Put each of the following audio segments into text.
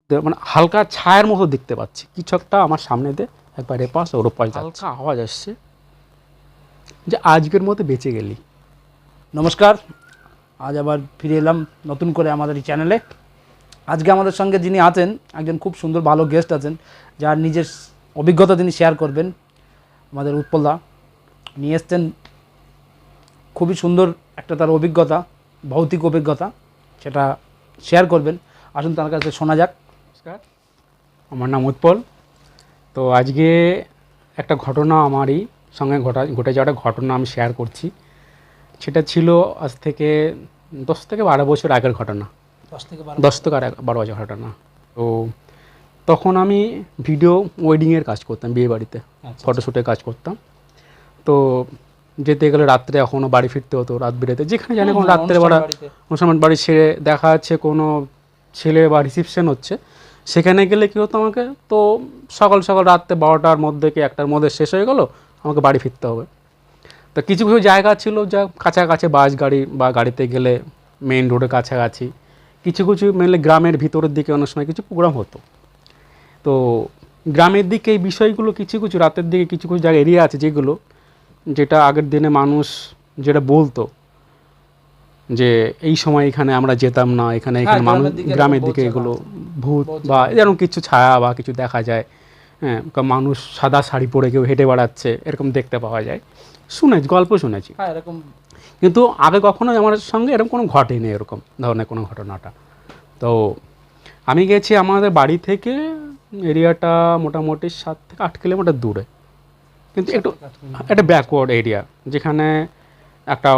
মানে হালকা ছায়ার মতো দেখতে পাচ্ছি, কিছু একটা আমার সামনে দিয়ে একবার এপাশ ওর ওপাশ হালকা আওয়াজ আসছে যে আজকের মতো বেঁচে গেলি। নমস্কার, আজ আবার ফিরে এলাম নতুন করে আমাদের এই চ্যানেলে। আজকে আমাদের সঙ্গে যিনি আছেন একজন খুব সুন্দর ভালো গেস্ট আছেন, যার নিজের অভিজ্ঞতা তিনি শেয়ার করবেন। আমাদের উৎপলদা নিয়ে এসছেন খুবই সুন্দর একটা তার অভিজ্ঞতা, ভৌতিক অভিজ্ঞতা, সেটা শেয়ার করবেন। আসুন তার কাছে শোনা যাক। নমস্কার, আমার নাম উৎপল। তো আজকে একটা ঘটনা আমারই সঙ্গে ঘটে যাওয়া একটা ঘটনা আমি শেয়ার করছি। সেটা ছিল আজ থেকে 10 থেকে 12 বছর আগের ঘটনা। 10 থেকে 12 বছর ঘটনা। তো তখন আমি ভিডিও ওয়েডিংয়ের কাজ করতাম, বিয়ে বাড়িতে ফটোশ্যুটের কাজ করতাম। তো যেতে গেলে রাত্রে এখনও বাড়ি ফিরতে হতো, রাত বেরোতে যেখানে জানি কোনো রাত্রে অনুষ্ঠান বাড়ি ছেড়ে দেখা যাচ্ছে কোনো ছেলে বা রিসেপশন হচ্ছে, সেখানে গেলে কী হতো, আমাকে তো সকাল সকাল রাত্রে 12টার মধ্যে কি 1টার মধ্যে শেষ হয়ে গেলো, আমাকে বাড়ি ফিরতে হবে। তো কিছু কিছু জায়গা ছিল যা কাছাকাছি, বাস গাড়ি বা গাড়িতে গেলে মেইন রোডের কাছাকাছি, কিছু কিছু মেনলি গ্রামের ভিতরের দিকে অনেক সময় কিছু প্রোগ্রাম হতো। তো গ্রামের দিকে এই বিষয়গুলো কিছু কিছু রাতের দিকে কিছু কিছু জায়গা এরিয়া আছে যেটা আগের দিনে মানুষ যেটা বলতো যে এই সময় এখানে আমরা যেতাম না, এখানে মানুষ গ্রামের দিকে এগুলো ভূত বা এরকম কিছু ছায়া বা কিছু দেখা যায়। হ্যাঁ, মানুষ সাদা শাড়ি পরে কেউ হেঁটে বেড়াচ্ছে, এরকম দেখতে পাওয়া যায়, শুনেছি, গল্প শুনেছি। এরকম কিন্তু আগে কখনো আমার সঙ্গে এরকম কোনো ঘটেনি, এরকম ধরনের কোনো ঘটনাটা। তো আমি গেছি আমাদের বাড়ি থেকে, এরিয়াটা মোটামুটি 7 থেকে 8 কিলোমিটার দূরে, কিন্তু একটু একটা ব্যাকওয়ার্ড এরিয়া, যেখানে একটা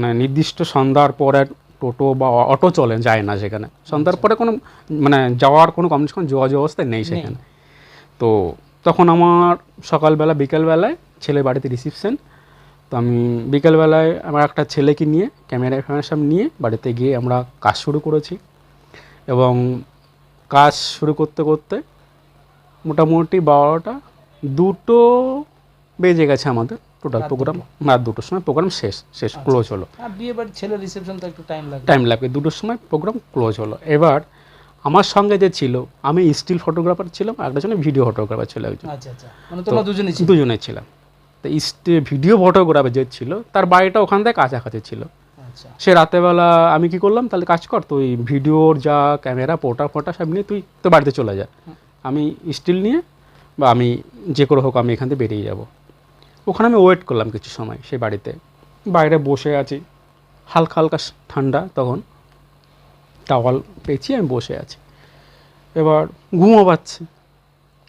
মানে নির্দিষ্ট সন্ধ্যার পরে টোটো বা অটো যায় না সেখানে। সন্ধ্যার পরে কোনো মানে যাওয়ার কোনো কমিউনিকেশন যোগাযোগ অবস্থায় নেই সেখানে। তো তখন আমার সকালবেলা বিকেলবেলায় ছেলে বাড়িতে রিসেপশন। তো আমি বিকেলবেলায় আমার একটা ছেলেকে নিয়ে ক্যামেরা সব নিয়ে বাড়িতে গিয়ে আমরা কাজ শুরু করেছি, এবং কাজ শুরু করতে করতে মোটামুটি 12টা 2টো বেজে গেছে আমাদের টোটাল প্রোগ্রাম। রাত 2টোর সময় প্রোগ্রাম শেষ ক্লোজ হলো। বিয়ে বাড়ি ছেলের রিসেপশন তো একটু টাইম লাগবে, 2টোর সময় প্রোগ্রাম ক্লোজ হলো। এবার আমার সঙ্গে যে ছিল, আমি স্টিল ফটোগ্রাফার ছিলাম, একটা ছিল ভিডিও ফটোগ্রাফার ছিল একজন। মানে তোমরা দুজনেই ছিলাম। তো ভিডিও ফটোগ্রাফার যে ছিল তার বাড়িটা ওখান থেকে কাছাকাছি ছিল। সে রাতেরবেলা আমি কি করলাম, তাহলে কাজ কর, তুই ভিডিওর যা ক্যামেরা ফোটা সব নিয়ে তুই তো বাড়িতে চলে যা, আমি স্টিল নিয়ে বা আমি যে করে হোক আমি এখান থেকে বেরিয়ে যাব। ওখানে আমি ওয়েট করলাম কিছু সময় সেই বাড়িতে, বাইরে বসে আছি, হালকা হালকা ঠান্ডা তখন, টাওয়াল পেয়েছি, আমি বসে আছি। এবার ঘুমো পাচ্ছে,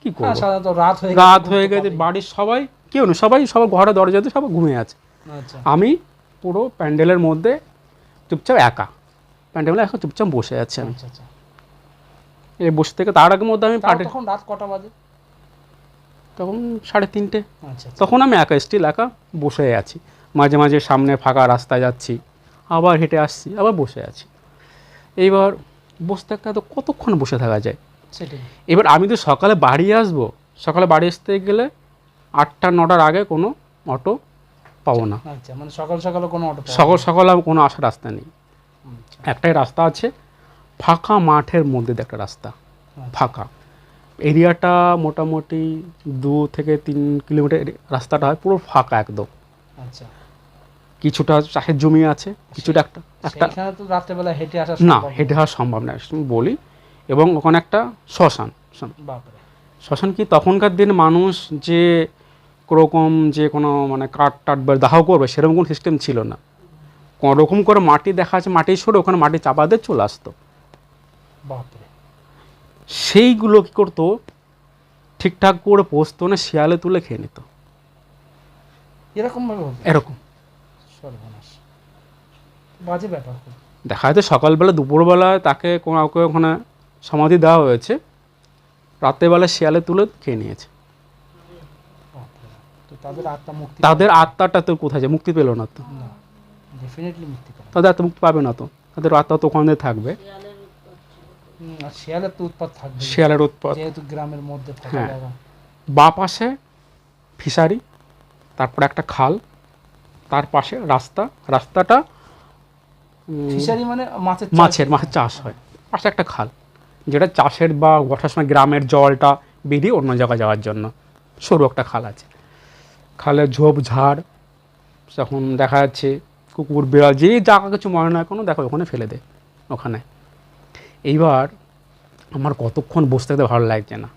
কী করবো, রাত হয়ে গেছে, বাড়ির সবাই কেউ না, সবাই ঘরে দরজাতে সবাই ঘুমিয়ে আছে। আমি পুরো প্যান্ডেলের মধ্যে চুপচাপ একা, প্যান্ডেলে এখন চুপচাপ বসে আছি আমি। এই বসে থেকে তার আগের মধ্যে আমি তখন রাত কটা বাজে? তখন 3:30। তখন আমি একা, স্টিল একা বসে আছি। মাঝে মাঝে সামনে ফাঁকা রাস্তায় যাচ্ছি, আবার হেঁটে আসছি, আবার বসে আছি। এইবার বসে থাকতে তো কতক্ষণ বসে থাকা যায়। এবার আমি তো সকালে বাড়ি আসবো, সকালে বাড়ি আসতে গেলে 8টা-9টার আগে কোনো অটো পাবো না। মানে সকাল সকাল কোনো আসার রাস্তা নেই। একটাই রাস্তা আছে, ফাঁকা মাঠের মধ্যে একটা রাস্তা, ফাঁকা এরিয়াটা মোটামুটি 2 থেকে 3 কিলোমিটার রাস্তাটা হয়, পুরো ফাঁকা একদম। কিছুটা চাষের জমি আছে, কিছুটা একটা রাত্রেবেলা হেঁটে আসা না, হেঁটে আসা সম্ভব না বলি। এবং ওখানে একটা শ্মশান কি তখনকার দিনে মানুষ যে কোরকম যে কোনো মানে কাঠ দাহ করবে সেরকম কোনো সিস্টেম ছিল না। কোনোরকম করে মাটি দেখা আছে, মাটি সরে ওখানে মাটি চাপা দিয়ে চলে আসতো। সেইগুলো কী করতো, ঠিকঠাক করে পোষতো না, শিয়ালে তুলে খেয়ে নিত, এরকম বাজে ব্যাপার। দেখা যাচ্ছে সকালবেলা দুপুরবেলায় তাকে কাউকে ওখানে সমাধি দেওয়া হয়েছে, রাত্রেবেলা শিয়ালে তুলে খেয়ে নিয়েছে। তাদের আত্মাটা তো কোথায় যায়, মুক্তি পেল না তো, তাদের আত্মা মুক্তি পাবে না তো, তাদের আত্মা তো ওখানে থাকবে। শিয়ালের উৎপাত গ্রামের মধ্যে। হ্যাঁ, বাঁ পাশে ফিশারি, তারপরে একটা খাল, তার পাশে রাস্তাটা ফিশারি মানে মাছের চাষ হয়, পাশে একটা খাল, যেটা চাষের বা বর্ষার সময় গ্রামের জলটা বেরিয়ে অন্য জায়গায় যাওয়ার জন্য সরু একটা খাল আছে। খালের ঝোপ ঝাড় তখন দেখা যাচ্ছে কুকুর বিড়াল যে জায়গা কিছু মনে না কোনো দেখো ওখানে ফেলে দে ওখানে। এইবার আমার কতক্ষণ বসতে থাকতে ভালো লাগছে না,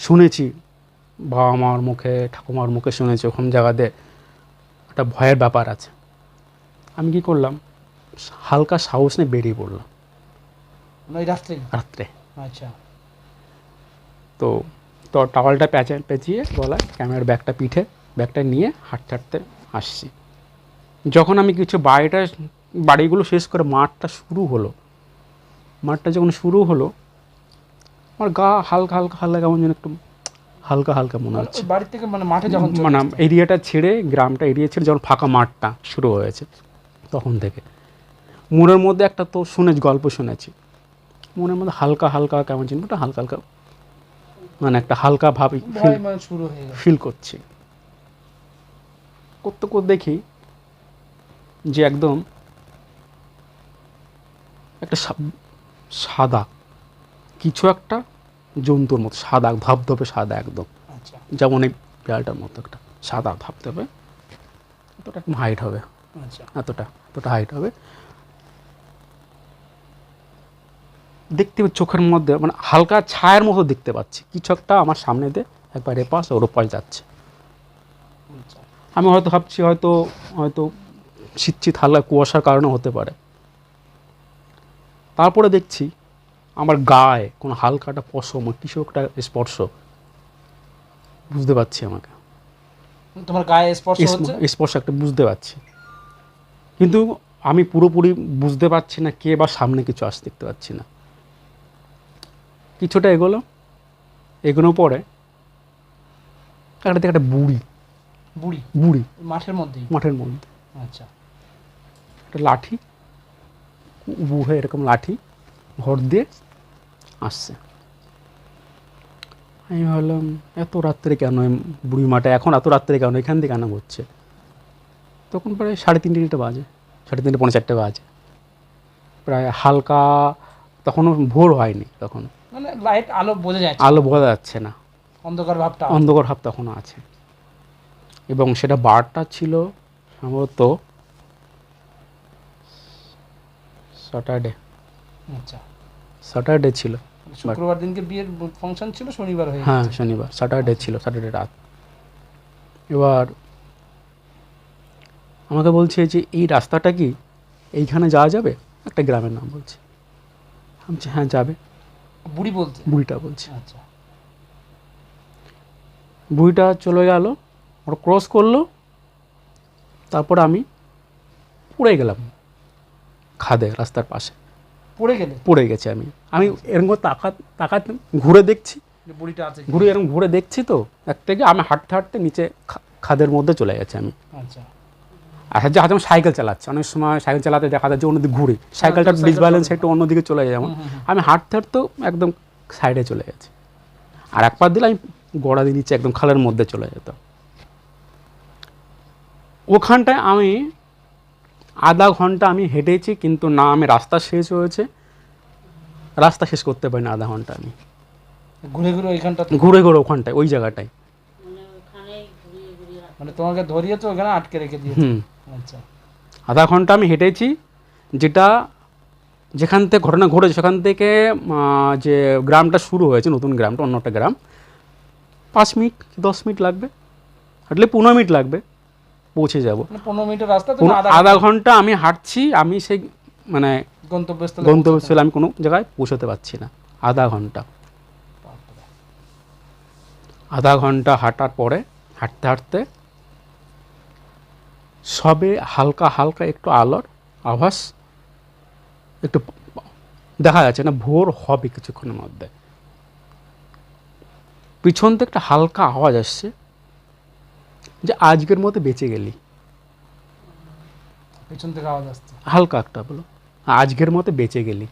শুনেছি বাবা মার মুখে ঠাকুমার মুখে শুনেছি ওখান জায়গাতে একটা ভয়ের ব্যাপার আছে। আমি কি করলাম, হালকা সাহস নিয়ে বেরিয়ে পড়লাম ওই রাত্রে। আচ্ছা। তো তো টাওয়ালটা পেঁচিয়ে গলায় ক্যামেরার ব্যাগটা পিঠে ব্যাগটা নিয়ে হাঁটতে হাঁটতে আসছি। যখন আমি কিছু বাড়িগুলো শেষ করে মাঠটা শুরু হলো, মাঠটা যখন শুরু হলো আমার গা হালকা হালকা হালকা কেমন যেন একটু হালকা হালকা মনে হচ্ছে। বাড়ি থেকে মানে মাঠে যখন মানে এরিয়াটা ছেড়ে গ্রামটা এরিয়া ছেড়ে যখন ফাঁকা মাঠটা শুরু হয়েছে তখন থেকে মনের মধ্যে একটা তো গল্প শুনেছি, মনের মধ্যে হালকা হালকা কেমন যেন একটা হালকা হালকা মানে একটা হালকা ভাব শুরু হয়ে গেল ফিল করছি। করতে করতে দেখি যে একদম একটা সাদা কিছু একটা জন্তুর মতো, সাদা ধপধপে সাদা একদম, আচ্ছা যেমন এই বিড়ালটার মতো একটা সাদা ধপধপে, এতটা একদম হাইট হবে, আচ্ছা এতটা হাইট হবে। দেখতে চোখের মধ্যে মানে হালকা ছায়ার মতো দেখতে পাচ্ছি কিছু একটা আমার সামনে দিয়ে একবার এপাশ ওর ওপাশ যাচ্ছে। আমি হয়তো ভাবছি হয়তো হয়তো শীত হালকা কুয়াশার কারণে হতে পারে। তারপরে দেখছি আমার গায়ে কোনো হালকা একটা পশম কিছু একটা স্পর্শ, বুঝতে পারছি আমাকে তোমার গায়ে স্পর্শ একটা বুঝতে পারছি, কিন্তু আমি পুরোপুরি বুঝতে পারছি না কে বা সামনে কিছু আসতে দেখতে পাচ্ছি না। কিছুটা এগোনোর পরে একটা বুড়ি মাঠের মধ্যে আচ্ছা একটা লাঠি উবু হয়ে এরকম লাঠি ভর দিয়ে আসছে। আমি ভাবলাম এত রাত্রে কেন বুড়ি মাঠে এখন এত রাত্রে কেন এখান থেকে কেন ঘুরছে। তখন প্রায় 3:30 বাজে, 3:30 পৌনে 4 বাজে প্রায়, হালকা তখনও ভোর হয়নি, তখন মানে লাইট আলো বোঝা যাচ্ছে না, অন্ধকার ভাব তখনও আছে। এবং সেটা বারটা ছিল সম্ভবত স্যাটারডে ছিল, শুক্রবার দিনকে বিয়ের ফাংশন ছিল, শনিবার হয়ে হ্যাঁ শনিবার, স্যাটারডে ছিল, স্যাটারডে রাত। এবার আমাকে বলছে যে এই রাস্তাটা কি এইখানে যাওয়া যাবে, একটা গ্রামের নাম বলছে। আমি বলছি হ্যাঁ যাবে। বুড়িটা বলছে। আচ্ছা বুড়িটা চলে গেল, ওরা ক্রস করলো, তারপর আমি পড়ে গেলাম খাদে, রাস্তার পাশে পড়ে গেছি। আমি এরকম তাকাত ঘুরে দেখছি, বুড়িটা আছে এরকম ঘুরে দেখছি, তো এক থেকে আমি হাঁটতে হাঁটতে নিচে খাদের মধ্যে চলে গেছি আমি। আচ্ছা আর যে যেমন সাইকেল চালাচ্ছে, অনেক সময় সাইকেল চালাতে দেখা যায় যে অন্যদিকে ঘুরে সাইকেলটা ডিসব্যালেন্স একটু অন্যদিকে চলে যায়, যেমন আমি হাঁটতে হাঁটতেও একদম সাইডে চলে গেছি। আর এক পা দিলে আমি গোড়া দিয়ে নিচে একদম খালের মধ্যে চলে যেতাম। ওখানটায় আমি আধা ঘন্টা আমি হেঁটেছি, কিন্তু না আমি রাস্তা শেষ করতে পারিনি আধা ঘন্টা। আমি ঘুরে ওখানটায় ওই জায়গাটায় মানে তোমাকে ধরিয়ে তো ওখানে আটকে রেখে দিয়েছে। আচ্ছা আধা ঘন্টা আমি হেঁটেছি, যেখান থেকে ঘটনা ঘটেছে সেখান থেকে যে গ্রামটা শুরু হয়েছে, নতুন গ্রামটা, অন্য একটা গ্রাম, 5 মিনিট 10 মিনিট লাগবে, হাঁটলে 15 মিনিট লাগবে, পৌঁছে যাব। 15 মিনিটের রাস্তা, আধা ঘন্টা আমি হাঁটছি, আমি সেই মানে গন্তব্যস্থলে আমি কোনো জায়গায় পৌঁছাতে পারছি না। আধা ঘন্টা হাঁটার পরে হাঁটতে হাঁটতে সবে হালকা হালকা একটু আলোর আভাস একটু দেখা যাচ্ছে, না ভোর হবে কিছুক্ষণের মধ্যে। পিছন থেকে একটা হালকা আওয়াজ আসছে যে আজকের মতো বেঁচে গেলি। পিছন থেকে আওয়াজ আসছে হালকা একটা বলো, আজকের মতো বেঁচে গেলি।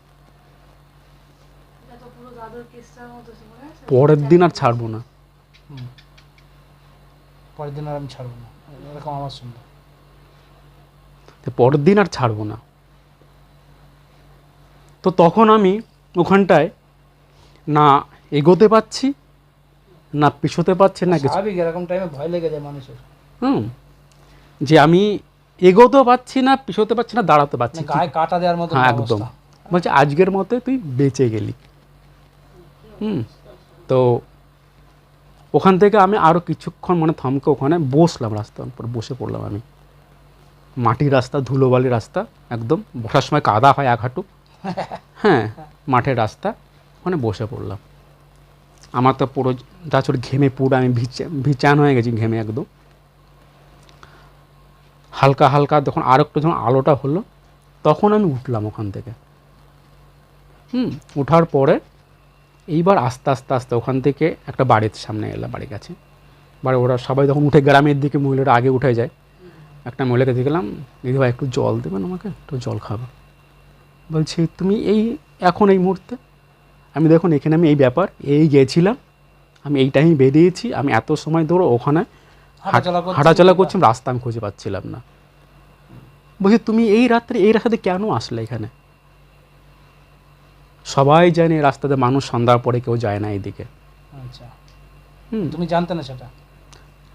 পরের দিন আর ছাড়বো না, পরের দিন আর আমি ছাড়বো না, এরকম আওয়াজ শুনবো, পরের দিন আর ছাড়বো না। তো তখন আমি ওখানটায় না এগোতে পারছি, না পিছোতে পারছি, না কিছু। স্বাভাবিক, এরকম টাইমে ভয় লেগে যায় মানুষের। যে আমি এগোতেও পারছি না, পিছোতে পারছি না, দাঁড়াতে পারছি। গায়ে কাটা দেওয়ার মতো হ্যাঁ একদম। বলছে আজকের মতে তুই বেঁচে গেলি। তো ওখান থেকে আমি আরও কিছুক্ষণ মানে থমকে ওখানে বসলাম, রাস্তার উপর বসে পড়লাম আমি। মাটির রাস্তা, ধুলোবালি রাস্তা, একদম বসার সময় কাদা হয় এক হাঁটু। হ্যাঁ, মাঠের রাস্তা, ওখানে বসে পড়লাম। আমার তো পুরো যাচ্ছিল ঘেমে, পুরো আমি ভিচান হয়ে গেছি ঘেমে একদম। হালকা হালকা যখন আর একটু যখন আলোটা হলো, তখন আমি উঠলাম ওখান থেকে। উঠার পরে এইবার আস্তে আস্তে আস্তে ওখান থেকে একটা বাড়ির সামনে এলাম, বাড়ির কাছে। বাড়ি ওরা সবাই যখন উঠে, গ্রামের দিকে মহিলারা আগে উঠে যায়। একটা মহিলাকে দেখলাম, দিদিভাই একটু জল দেবেন আমাকে, একটু জল খাবো। বলছি তুমি এখন এই মুহূর্তে? আমি দেখুন এখানে আমি এই ব্যাপার গিয়েছিলাম, আমি এই টাইমে বেরিয়েছি, আমি এত সময় ধরো ওখানে হাঁটাচলা করছিলাম, রাস্তা আমি খুঁজে পাচ্ছিলাম না। বলছি তুমি এই রাস্তাতে কেন আসলে এখানে? সবাই জানে এই রাস্তাতে মানুষ সন্ধ্যার পরে কেউ যায় না এইদিকে। আচ্ছা, তুমি জানতে না সেটা?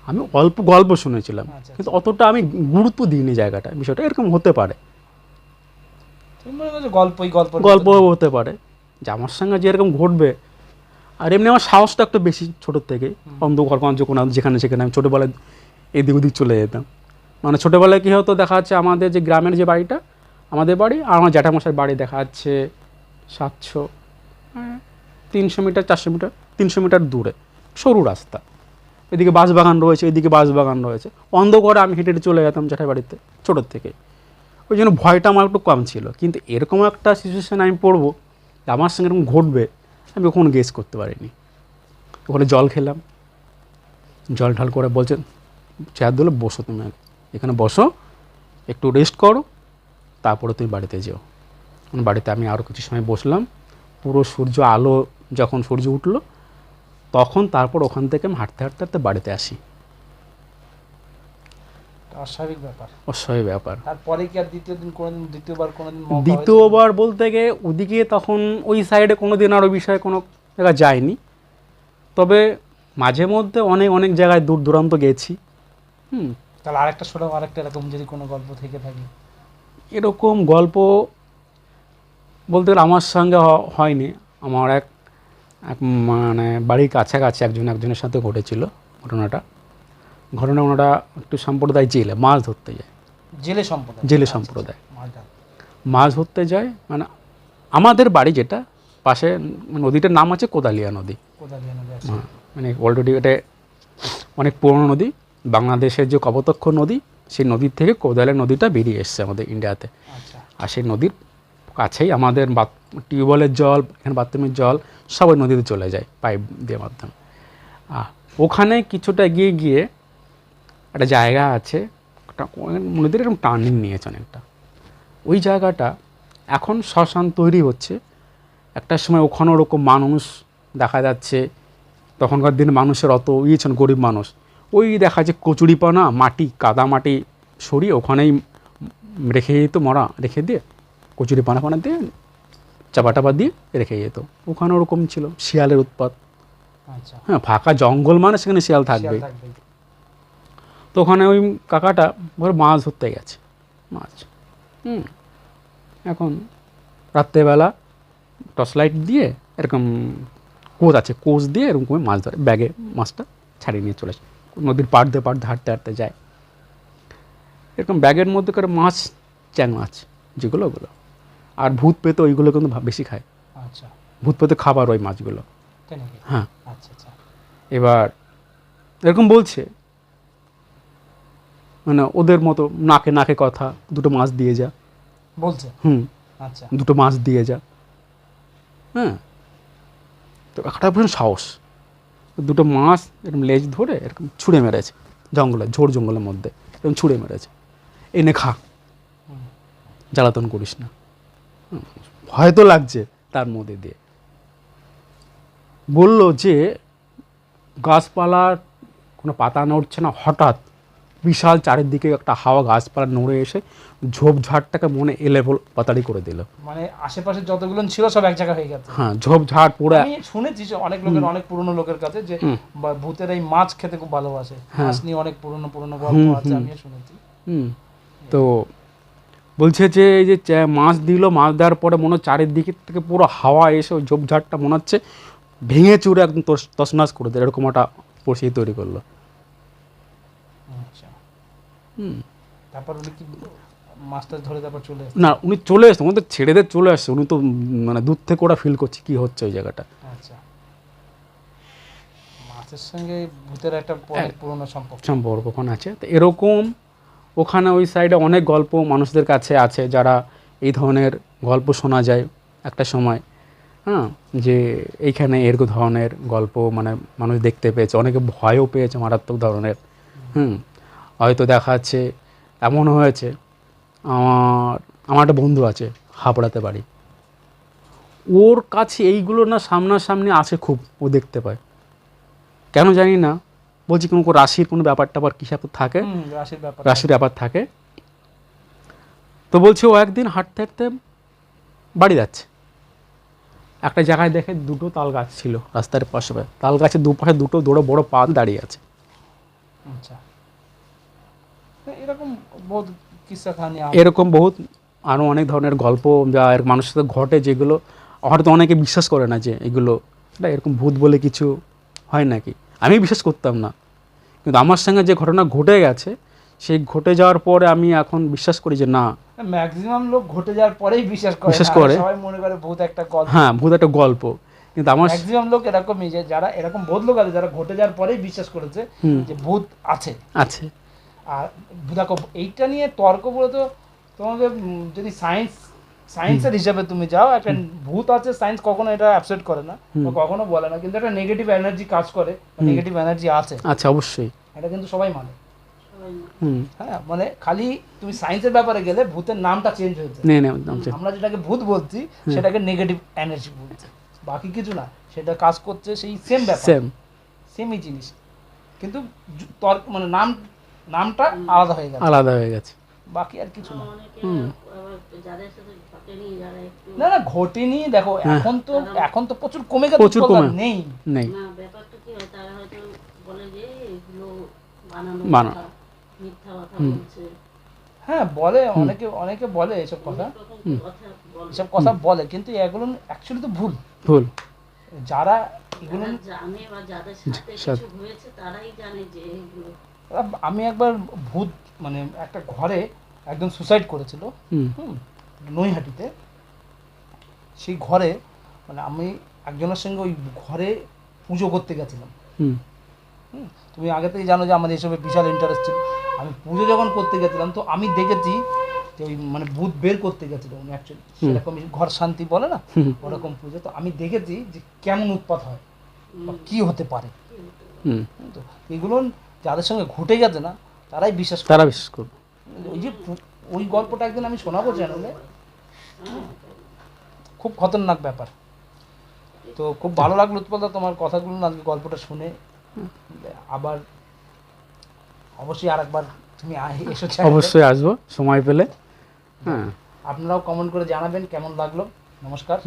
আমি অল্প গল্প শুনেছিলাম, কিন্তু অতটা আমি গুরুত্ব দিইনি জায়গাটা, বিষয়টা এরকম হতে পারে, গল্প হতে পারে যে আমার সঙ্গে যেরকম ঘটবে। আর এমনি আমার সাহসটা একটু বেশি ছোটোর থেকে, অন্ধকার কোনো যেখানে সেখানে আমি ছোটোবেলায় এদিক ওদিক চলে যেতাম। মানে ছোটোবেলায় কী হতো, দেখা যাচ্ছে আমাদের যে গ্রামের যে বাড়িটা, আমাদের বাড়ি আর আমার জ্যাঠামশাইয়ের বাড়ি দেখা যাচ্ছে 300 মিটার 400 মিটার 300 মিটার দূরে, সরু রাস্তা, এদিকে বাঁশবাগান রয়েছে, এদিকে বাঁশবাগান রয়েছে। অন্ধকারে আমি হেঁটে হেঁটে চলে যেতাম জ্যাঠাই বাড়িতে ছোটোর থেকে। ওই জন্য ভয়টা আমার একটু কম ছিল। কিন্তু এরকম একটা সিচুয়েশানে আমি পড়বো, আমার সঙ্গে এরকম ঘটবে, আমি কখনো গেস করতে পারিনি। ওখানে জল খেলাম, জল ঢাল করে বলছেন চেয়ার দিলে, বসো তুমি এখানে বসো, একটু রেস্ট করো, তারপরে তুমি বাড়িতে যেও। বাড়িতে আমি আরও কিছু সময় বসলাম, পুরো সূর্য আলো যখন সূর্য উঠলো, তখন তারপর ওখান থেকে আমি হাঁটতে হাঁটতে হাঁটতে বাড়িতে আসি। অস্বাভাবিক ব্যাপার, অস্বাভাবিক ব্যাপার। তারপরে কি আর দ্বিতীয়বার বলতে গিয়ে ওদিকে তখন ওই সাইডে কোনো দিন আরও বিষয়ে কোনো জায়গা যায়নি, তবে মাঝে মধ্যে অনেক অনেক জায়গায় দূর দূরান্ত গেছি। তাহলে আরেকটা শোনাও, আরেকটা এরকম যদি কোনো গল্প থেকে থাকে। এরকম গল্প বলতে গেলে আমার সঙ্গে হয়নি, আমার এক মানে বাড়ির কাছাকাছি একজনের সাথে ঘটেছিল ঘটনা ওনারা একটু সম্প্রদায় জেলে মাছ ধরতে যায়। জেলে সম্প্রদায় মাছ ধরতে যায়। মানে আমাদের বাড়ি যেটা পাশে, নদীটার নাম আছে কোদালিয়া নদী। মানে অলরেডি এটা অনেক পুরনো নদী, বাংলাদেশের যে কপোতাক্ষ নদী, সেই নদীর থেকে কোদালিয়া নদীটা বেরিয়ে এসছে আমাদের ইন্ডিয়াতে। আর সেই নদীর কাছেই আমাদের টিউবওয়েলের জল, এখানে বাথরুমের জল সবাই নদীতে চলে যায় পাইপ দিয়ে মাধ্যমে। ওখানে কিছুটা এগিয়ে গিয়ে একটা জায়গা আছে, নদীর এরকম টার্নিং নিয়েছে অনেকটা। ওই জায়গাটা এখন শ্মশান তৈরি হচ্ছে। একটা সময় ওখানে ওরকম মানুষ দেখা যাচ্ছে, তখনকার দিনে মানুষের অত ছিল, গরিব মানুষ, ওই দেখা যাচ্ছে কচুরিপানা, মাটি, কাদা মাটি সরিয়ে ওখানেই রেখে যেত, রেখে দিয়ে কচুরিপানা দিয়ে চাপা দিয়ে রেখে যেত। ওখানে ওরকম ছিল, শিয়ালের উৎপাত। হ্যাঁ, ফাঁকা জঙ্গল মানে সেখানে শিয়াল থাকবে। তো ওখানে ওই কাকাটা মাছ ধরতে গেছে, এখন রাত্রেবেলা টর্চ লাইট দিয়ে এরকম কোচ দিয়ে এরকম করে মাছ ধরে, ব্যাগে মাছটা ছাড়িয়ে নিয়ে চলে আসে। নদীর পাড় দিয়ে হাঁটতে হাঁটতে যায়, এরকম ব্যাগের মধ্যে করে মাছ, চ্যাং মাছ যেগুলো, ওগুলো। আর ভূত পেতে ওইগুলো কিন্তু বেশি খায়। ভূত পেতে খাবার ওই মাছগুলো। হ্যাঁ, এবার এরকম বলছে, মানে ওদের মতো নাকে নাকে কথা, দুটো মাছ দিয়ে যা বলছে। দুটো মাছ দিয়ে যা। হ্যাঁ, তো একটা ভীষণ সাহস, দুটো মাছ এরকম লেজ ধরে এরকম ছুঁড়ে মেরেছে ঝোড় জঙ্গলের মধ্যে, এরকম ছুঁড়ে মেরেছে, এনে খা, জ্বালাতন করিস না। হয়তো লাগছে তার মধ্যে দিয়ে। বলল যে গাছপালার কোনো পাতা নড়ছে না, হঠাৎ বিশাল চারিদিকে একটা হাওয়া গাছপালা নড়ে এসে ঝোপঝাড়টাকে মনে এলেবল পাতাড়ি করে দিল। মানে আশেপাশে যতগুলো ছিল সব এক জায়গা হয়ে গেছে। হ্যাঁ, ঝোপঝাড় পুরো। আমি শুনেছি যে অনেক লোকের, অনেক পুরনো লোকের কাছে যে ভূতের এই মাছ খেতে খুব ভালোবাসে, মাছ নিয়ে অনেক পুরনো পুরনো গল্প আছে, আমিও শুনেছি। তো বলছে যে এই যে মাছ দিল, মাছ দেওয়ার পরে মনে হচ্ছে চারিদিকে থেকে পুরো হাওয়া এসে ওই ঝোপঝাড়টা মনে হচ্ছে ভেঙে চুরে একদম তছনছ করে দেয়, এরকম একটা পরিস্থিতি তৈরি করলো। আচ্ছা, তারপর উনি কি মাছটা ধরে তারপর চলে আসছে? না, উনি চলে আসছে, উনি তো ছেড়ে দিয়ে চলে আসছে, উনি তো মানে দূর থেকে ওরা ফিল করছে কি হচ্ছে ওই জায়গাটা। আচ্ছা, মাছের সঙ্গে ভূতের একটা অনেক পুরনো সম্পর্ক ওখানে আছে। তো এরকম ওখানে ওই সাইডে অনেক গল্প মানুষদের কাছে আছে, যারা এই ধরনের গল্প শোনা যায় একটা সময়, হ্যাঁ, যে এইখানে এরকম ধরনের গল্প মানে মানুষ দেখতে পেয়েছে, অনেকে ভয়ও পেয়েছে মারাত্মক ধরনের। হয়তো দেখা যাচ্ছে এমন হয়েছে, আমার একটা বন্ধু আছে হাবড়াতে বাড়ি, ওর কাছে এইগুলো না সামনাসামনি আসে খুব, ও দেখতে পায়, কেন জানি না, বলছি কোনো রাশির কোনো ব্যাপার ট্যাপার কী থাকে, রাশির ব্যাপার থাকে। তো বলছে ও একদিন হাঁটতে হাঁটতে বাড়ি যাচ্ছে, একটা জায়গায় দেখে দুটো তাল গাছ ছিল রাস্তার পাশে, তাল গাছের দুপাশে দুটো বড় বড় পাত দাঁড়িয়ে আছে। আচ্ছা, এরকম বহুত কিসসা কাহিনী, এরকম বহুত আরও অনেক ধরনের গল্প যা মানুষের সাথে ঘটে, যেগুলো হয়তো অনেকে বিশ্বাস করে না যে এগুলো এরকম ভূত বলে কিছু হয় নাকি। আমি বিশ্বাস করতাম না, কিন্তু আমার সঙ্গে যে ঘটনা ঘটে গেছে, সেই ঘটে যাওয়ার পরে আমি এখন বিশ্বাস করি যে না, ম্যাক্সিমাম লোক ঘটে যাওয়ার পরেই বিশ্বাস করে, সবাই মনে করে ভূত একটা গল্প। হ্যাঁ, ভূত একটা গল্প, কিন্তু আমার ম্যাক্সিমাম লোক এরকমই, যে যারা এরকম বহুত লোক আছে যারা ঘটে যাওয়ার পরেই বিশ্বাস করেছে যে ভূত আছে। আর দেখো এইটা নিয়ে তর্ক বলে তো তোমাকে, যদি সায়েন্সের হিসাবে তুমি যাও, একটা ভূত আছে, সায়েন্স কখনো এটা অ্যাকসেপ্ট করে না, কখনো বলে না, কিন্তু একটা নেগেটিভ এনার্জি কাজ করে, নেগেটিভ এনার্জি আছে, আচ্ছা অবশ্যই, এটা কিন্তু সবাই মানে। হ্যাঁ, মানে খালি তুমি সায়েন্সের ব্যাপারে গেলে ভূতের নামটা চেঞ্জ হয়েছে, আমরা যেটাকে ভূত বলছি সেটাকে নেগেটিভ এনার্জি বলছি, বাকি কিছু না, সেটা কাজ করছে সেই সেম ব্যাপার, সেমই জিনিস, কিন্তু মানে নামটা আলাদা হয়ে গেছে, বাকি আর কিছু না। না না, ঘটেনি, দেখো এখন তো প্রচুর কমে গেছে, নেই। ব্যাপারটা কি হয়, তারা হয়তো বলে যে এগুলো বানানো। হ্যাঁ, বলে, অনেকে বলে এসব কথা বলে, কিন্তু এগুলো অ্যাকচুয়ালি তো ভুল। যারা এগুলো জানে বা যাদের সাথে কিছু হয়েছে তারাই জানে যে এগুলো। আমি একবার ভূত, মানে একটা ঘরে একজন সুসাইড করেছিল নৈহাটিতে, সেই ঘরে মানে আমি একজনের সঙ্গে ওই ঘরে পুজো করতে গেছিলাম। তুমি আগে থেকে জানো যে আমার এইসবে বিশাল ইন্টারেস্ট ছিল। আমি পুজো যখন করতে গেছিলাম, তো আমি দেখেছি যে ওই মানে ভূত বের করতে গেছিলো উনি, অ্যাকচুয়ালি সেরকম ঘর শান্তি বলে না, ওরকম পুজো। তো আমি দেখেছি যে কেমন উৎপাত হয় বা কী হতে পারে। তো এগুলো যাদের সঙ্গে ঘটে গেছে না, তারাই বিশ্বাস করবে। ওই যে ওই গল্পটা একদিন আমি শোনাবো চ্যানেলে, খুব খতরনাক ব্যাপার। তো খুব ভালো লাগলো উৎপলদা তোমার কথাগুলো, আজকে গল্পটা শুনে। আবার অবশ্যই আরেকবার তুমি এসো, অবশ্যই আসবো সময় পেলে। হ্যাঁ, আপনারাও কমেন্ট করে জানাবেন কেমন লাগলো। নমস্কার।